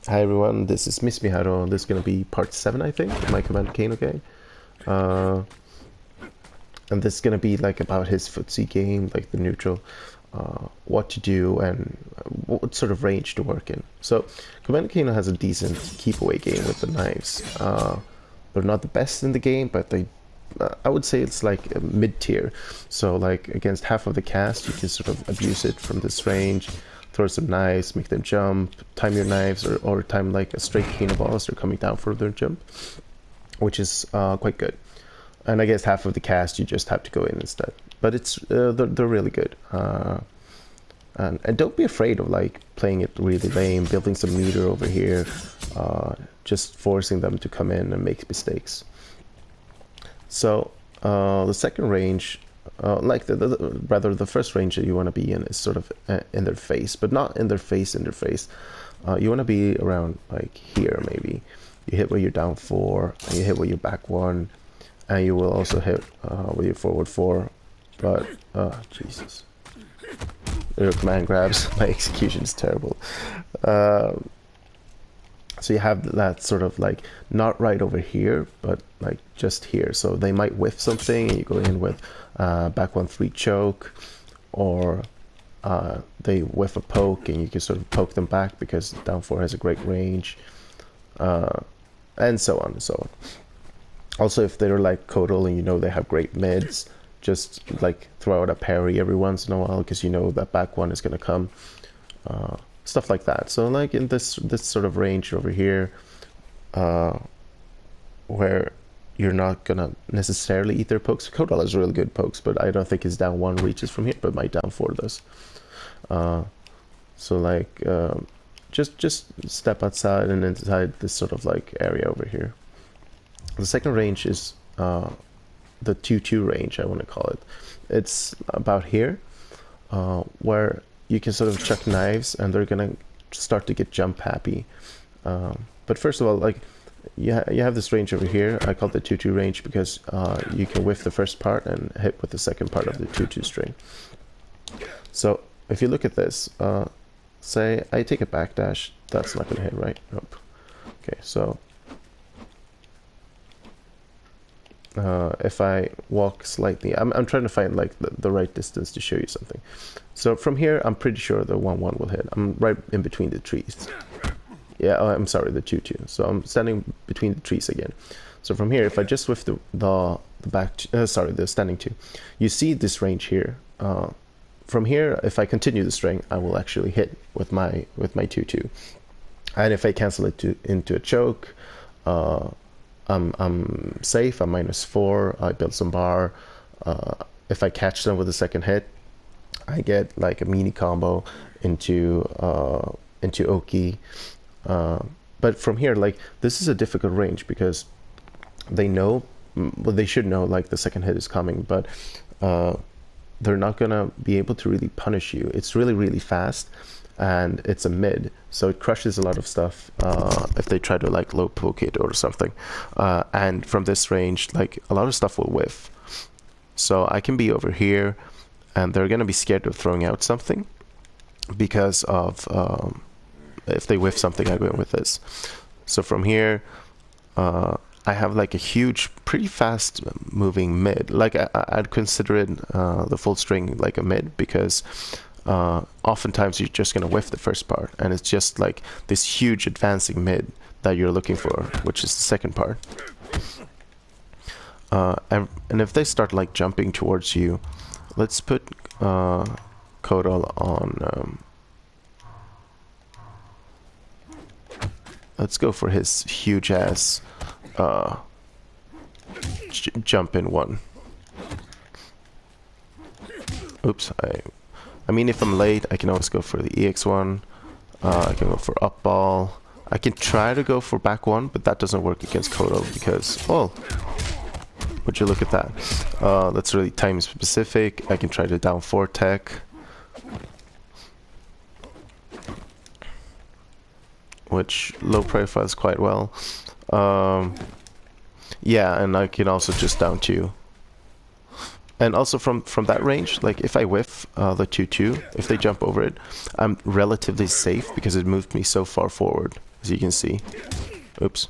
Hi everyone, this is Miss Miharu. This is gonna be part 7, I think, of my Commando Kano game. Uh, and this is gonna be like about his footsie game, like the neutral, what to do and what sort of range to work in. So, Commando Kano has a decent keep away game with the knives. They're not the best in the game, but I would say it's like mid tier. So, like against half of the cast, you can sort of abuse it from this range, throw some knives, make them jump, time your knives, or time like a straight Kano ball as they're coming down for their jump, which is quite good. And I guess half of the cast you just have to go in instead. But it's they're really good. And don't be afraid of like playing it really lame, building some meter over here, just forcing them to come in and make mistakes. So the second range, like rather the first range that you want to be in is sort of in their face, but not in their face. You want to be around like here maybe. You hit where you're down 4, and you hit where you're back 1, and you will also hit with your forward 4. But Jesus, your command grabs. My execution is terrible. So you have that sort of like not right over here, but like just here. So they might whiff something, and you go in with back 1-3 choke, or they whiff a poke, and you can sort of poke them back because down 4 has a great range, and so on and so on. Also, if they're like Kodal and you know they have great mids, just like throw out a parry every once in a while because you know that back 1 is going to come. Stuff like that. So like in this sort of range over here, where you're not gonna necessarily eat their pokes. Kodal has really good pokes, but I don't think his down 1 reaches from here, but my down 4 does. So like just step outside and inside this sort of like area over here. The second range is the 2-2 range, I want to call it. It's about here, where you can sort of chuck knives and they're gonna start to get jump happy. But first of all, like you have this range over here. I call it the 2-2 range because you can whiff the first part and hit with the second part of the 2-2 string. So if you look at this, say I take a backdash, that's not gonna hit, right? Nope. Okay, so if I walk slightly, I'm trying to find like the right distance to show you something. So from here, I'm pretty sure the 1-1 will hit. I'm right in between the trees. Yeah, oh, I'm sorry, the 2-2. So I'm standing between the trees again. So from here, if I just whiff the standing 2, you see this range here. From here, if I continue the string, I will actually hit with my 2-2. And if I cancel it into a choke, I'm safe. I'm -4. I build some bar. If I catch them with a second hit, I get like a mini combo into Oki. But from here, like this is a difficult range because they know, well, they should know like the second hit is coming, but they're not gonna be able to really punish you. It's really fast, and it's a mid, so it crushes a lot of stuff if they try to like low poke it or something. And from this range, like a lot of stuff will whiff. So I can be over here, and they're gonna be scared of throwing out something because of if they whiff something, I go in with this. So from here, I have like a huge, pretty fast moving mid. Like I'd consider it the full string like a mid because oftentimes you're just gonna whiff the first part, and it's just like this huge advancing mid that you're looking for, which is the second part. And if they start like jumping towards you, let's put Kodal on. Let's go for his huge ass jump in 1. Oops, I mean, if I'm late, I can always go for the EX1. I can go for up ball. I can try to go for back 1, but that doesn't work against Kodal because, oh, would you look at that? That's really time specific. I can try to down 4 tech. Which low profiles quite well. Yeah, and I can also just down 2. And also from that range, like if I whiff the 2-2, if they jump over it, I'm relatively safe because it moved me so far forward. as you can see. Oops.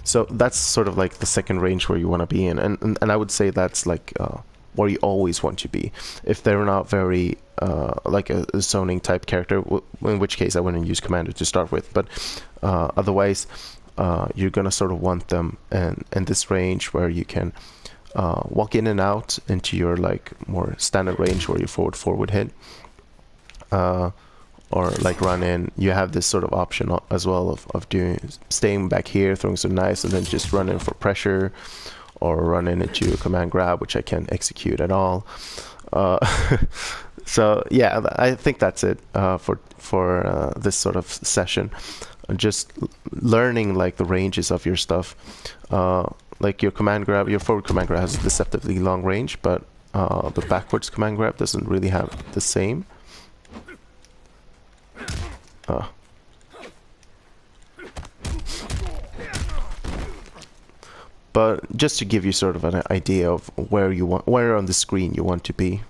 So that's sort of like the second range where you want to be in, and I would say that's like where you always want to be. If they're not very like a zoning type character, in which case I wouldn't use Commando to start with, but otherwise you're gonna sort of want them in this range where you can walk in and out into your like more standard range where you forward hit, or like run in. You have this sort of option as well of staying back here, throwing some knives, and then just run in for pressure, or run in into a command grab, which I can't execute at all. So yeah, I think that's it for this sort of session. Just learning like the ranges of your stuff. Like your command grab, your forward command grab has a deceptively long range, but the backwards command grab doesn't really have the same. But just to give you sort of an idea of where on the screen you want to be.